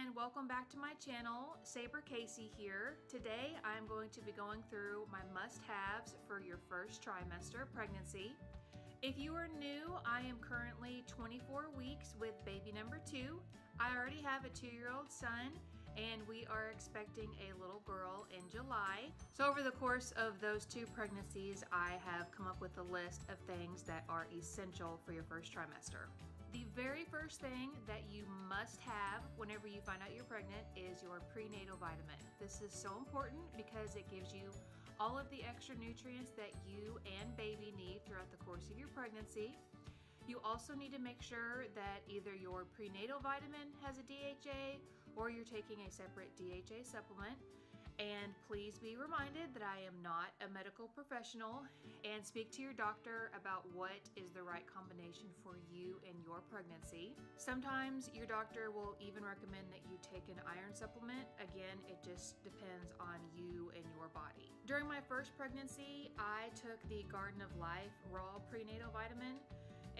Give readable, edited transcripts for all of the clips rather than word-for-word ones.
and welcome back to my channel. Saber Casey here. Today I'm going to be going through my must-haves for your first trimester pregnancy. If you are new, I am currently 24 weeks with baby number 2. I already have a 2-year-old son and we are expecting a little girl in July. So over the course of those 2 pregnancies, I have come up with a list of things that are essential for your first trimester. The very first thing that you must have whenever you find out you're pregnant is your prenatal vitamin. This is so important because it gives you all of the extra nutrients that you and baby need throughout the course of your pregnancy. You also need to make sure that either your prenatal vitamin has a DHA or you're taking a separate DHA supplement. And please be reminded that I am not a medical professional, and speak to your doctor about what is the right combination for you and your pregnancy. Sometimes your doctor will even recommend that you take an iron supplement. Again, it just depends on you and your body. During my first pregnancy, I took the Garden of Life Raw Prenatal Vitamin,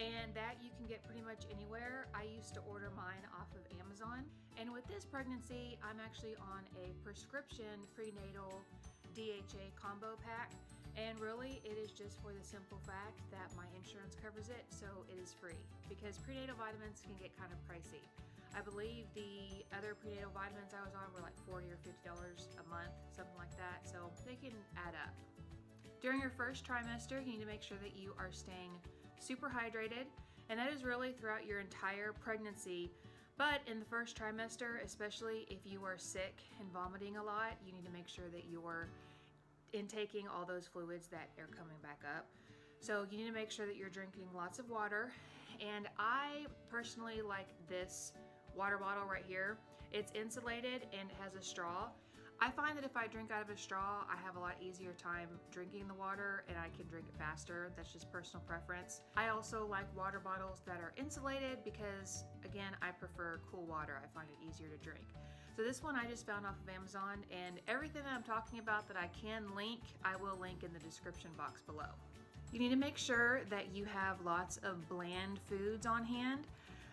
and that you can get pretty much anywhere. I used to order mine off of Amazon. And with this pregnancy, I'm actually on a prescription prenatal DHA combo pack. And really, it is just for the simple fact that my insurance covers it, so it is free. Because prenatal vitamins can get kind of pricey. I believe the other prenatal vitamins I was on were like $40 or $50 a month, something like that, so they can add up. During your first trimester, you need to make sure that you are staying super hydrated, and that is really throughout your entire pregnancy. But in the first trimester, especially if you are sick and vomiting a lot, you need to make sure that you're intaking all those fluids that are coming back up. So you need to make sure that you're drinking lots of water. And I personally like this water bottle right here. It's insulated and it has a straw. I find that if I drink out of a straw, I have a lot easier time drinking the water and I can drink it faster. That's just personal preference. I also like water bottles that are insulated because, again, I prefer cool water. I find it easier to drink. So this one I just found off of Amazon, and everything that I'm talking about that I can link, I will link in the description box below. You need to make sure that you have lots of bland foods on hand.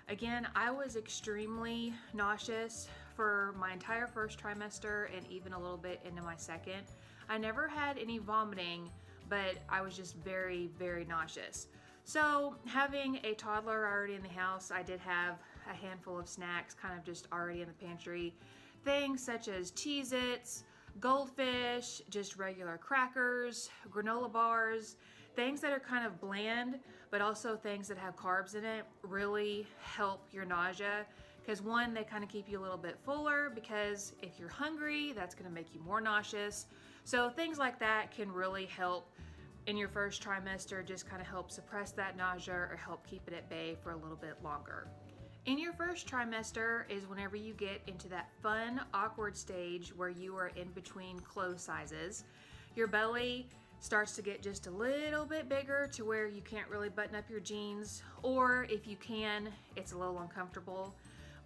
Again, I was extremely nauseous for my entire first trimester and even a little bit into my second. I never had any vomiting, but I was just very, very nauseous. So having a toddler already in the house, I did have a handful of snacks kind of just already in the pantry. Things such as Cheez-Its, Goldfish, just regular crackers, granola bars, things that are kind of bland, but also things that have carbs in it really help your nausea. Because one, they kind of keep you a little bit fuller, because if you're hungry, that's going to make you more nauseous. So things like that can really help in your first trimester, just kind of help suppress that nausea or help keep it at bay for a little bit longer. In your first trimester is whenever you get into that fun, awkward stage where you are in between clothes sizes. Your belly starts to get just a little bit bigger to where you can't really button up your jeans, or if you can, it's a little uncomfortable.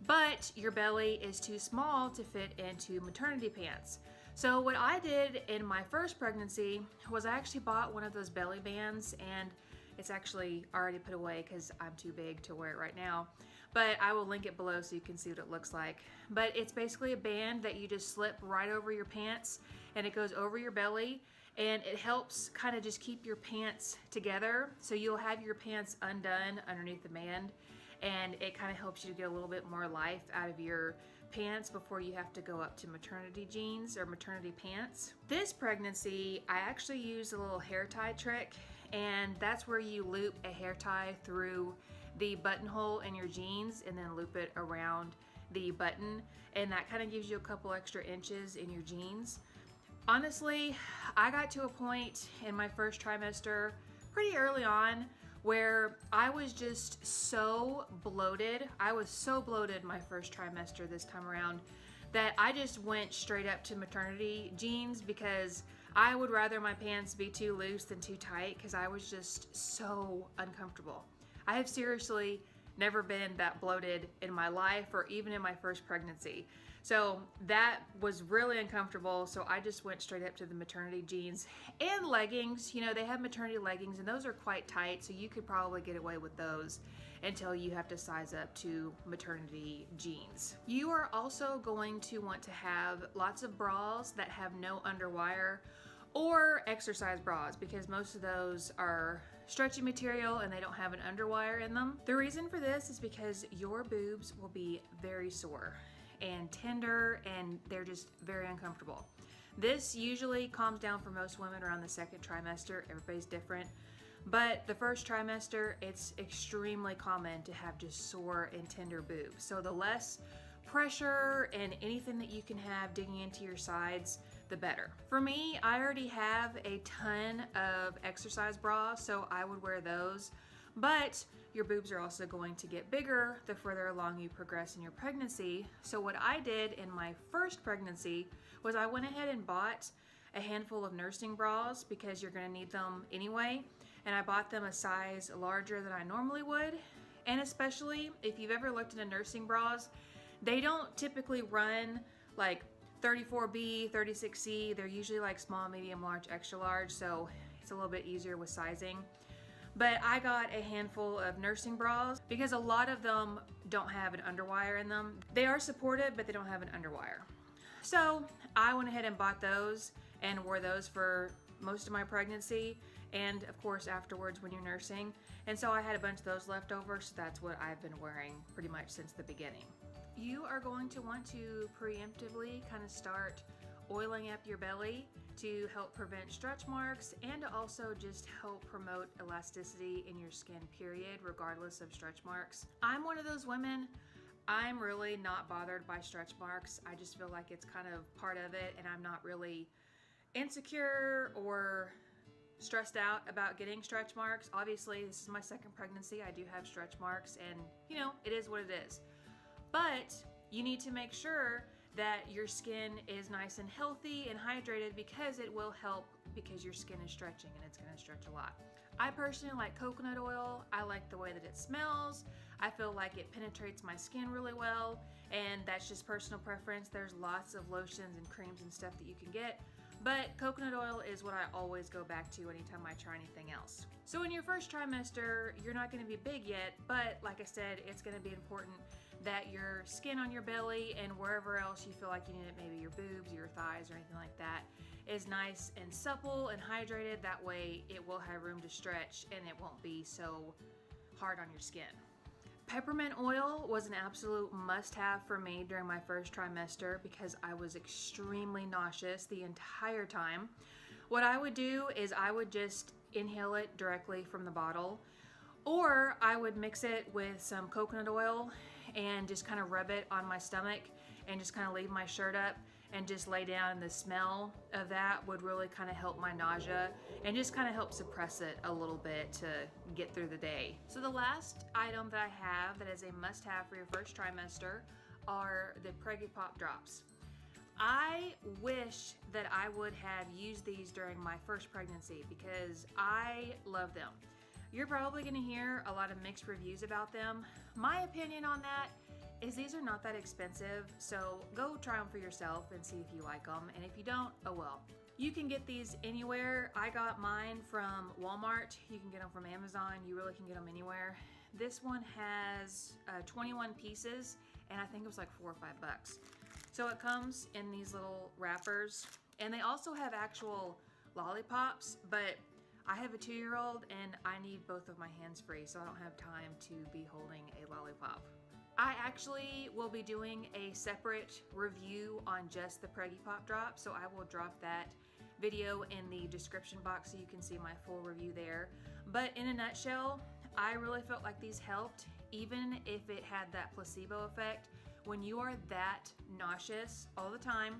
But your belly is too small to fit into maternity pants. So what I did in my first pregnancy was I actually bought one of those belly bands, and it's actually already put away because I'm too big to wear it right now. But I will link it below so you can see what it looks like. But it's basically a band that you just slip right over your pants, and it goes over your belly, and it helps kind of just keep your pants together. So you'll have your pants undone underneath the band, and it kind of helps you to get a little bit more life out of your pants before you have to go up to maternity jeans or maternity pants. This pregnancy, I actually used a little hair tie trick, and that's where you loop a hair tie through the buttonhole in your jeans and then loop it around the button, and that kind of gives you a couple extra inches in your jeans. Honestly, I got to a point in my first trimester pretty early on where I was just so bloated. I was so bloated my first trimester this time around that I just went straight up to maternity jeans, because I would rather my pants be too loose than too tight, because I was just so uncomfortable. I have seriously never been that bloated in my life or even in my first pregnancy. So that was really uncomfortable. So I just went straight up to the maternity jeans and leggings. You know, they have maternity leggings and those are quite tight, so you could probably get away with those until you have to size up to maternity jeans. You are also going to want to have lots of bras that have no underwire or exercise bras, because most of those are stretchy material and they don't have an underwire in them. The reason for this is because your boobs will be very sore and tender, and they're just very uncomfortable. This usually calms down for most women around the second trimester. Everybody's different. But the first trimester, it's extremely common to have just sore and tender boobs. So the less pressure and anything that you can have digging into your sides, the better. For me, I already have a ton of exercise bras, so I would wear those. But your boobs are also going to get bigger the further along you progress in your pregnancy. So what I did in my first pregnancy was I went ahead and bought a handful of nursing bras, because you're going to need them anyway. And I bought them a size larger than I normally would. And especially if you've ever looked into nursing bras, they don't typically run like 34B, 36C. They're usually like small, medium, large, extra large, so it's a little bit easier with sizing. But I got a handful of nursing bras because a lot of them don't have an underwire in them. They are supported, but they don't have an underwire. So I went ahead and bought those and wore those for most of my pregnancy, and of course afterwards when you're nursing. And so I had a bunch of those left over, so that's what I've been wearing pretty much since the beginning. You are going to want to preemptively kind of start oiling up your belly to help prevent stretch marks, and to also just help promote elasticity in your skin, period, regardless of stretch marks. I'm one of those women, I'm really not bothered by stretch marks. I just feel like it's kind of part of it, and I'm not really insecure or stressed out about getting stretch marks. Obviously, this is my second pregnancy. I do have stretch marks, and you know, it is what it is. But you need to make sure that your skin is nice and healthy and hydrated, because it will help, because your skin is stretching and it's going to stretch a lot. I personally like coconut oil. I like the way that it smells. I feel like it penetrates my skin really well, and that's just personal preference. There's lots of lotions and creams and stuff that you can get, but coconut oil is what I always go back to anytime I try anything else. So in your first trimester, you're not going to be big yet, but like I said, it's going to be important that your skin on your belly and wherever else you feel like you need it, maybe your boobs, your thighs, or anything like that, is nice and supple and hydrated. That way it will have room to stretch and it won't be so hard on your skin. Peppermint oil was an absolute must-have for me during my first trimester, because I was extremely nauseous the entire time. What I would do is I would just inhale it directly from the bottle, or I would mix it with some coconut oil and just kind of rub it on my stomach and just kind of leave my shirt up and just lay down, and the smell of that would really kind of help my nausea and just kind of help suppress it a little bit to get through the day. So the last item that I have that is a must-have for your first trimester are the Preggy Pop drops. I wish that I would have used these during my first pregnancy, because I love them. You're probably going to hear a lot of mixed reviews about them. My opinion on that is these are not that expensive, so go try them for yourself and see if you like them, and if you don't, oh well. You can get these anywhere. I got mine from Walmart. You can get them from Amazon. You really can get them anywhere. This one has 21 pieces, and I think it was like $4 or $5. So it comes in these little wrappers, and they also have actual lollipops, but I have a 2-year-old and I need both of my hands free, so I don't have time to be holding a lollipop. I actually will be doing a separate review on just the Preggy Pop drop, so I will drop that video in the description box so you can see my full review there. But in a nutshell, I really felt like these helped, even if it had that placebo effect. When you are that nauseous all the time,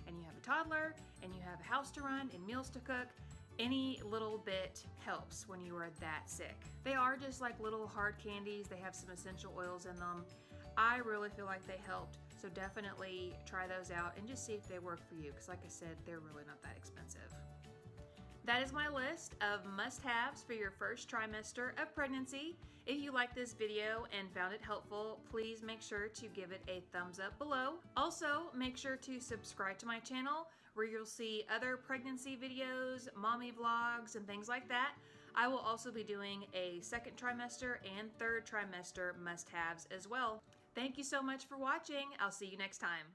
and you have a toddler, and you have a house to run and meals to cook, any little bit helps when you are that sick. They are just like little hard candies. They have some essential oils in them. I really feel like they helped, so definitely try those out and just see if they work for you, because like I said, they're really not that expensive. That is my list of must-haves for your first trimester of pregnancy. If you liked this video and found it helpful, please make sure to give it a thumbs up below. Also, make sure to subscribe to my channel, where you'll see other pregnancy videos, mommy vlogs, and things like that. I will also be doing a second trimester and third trimester must-haves as well. Thank you so much for watching. I'll see you next time.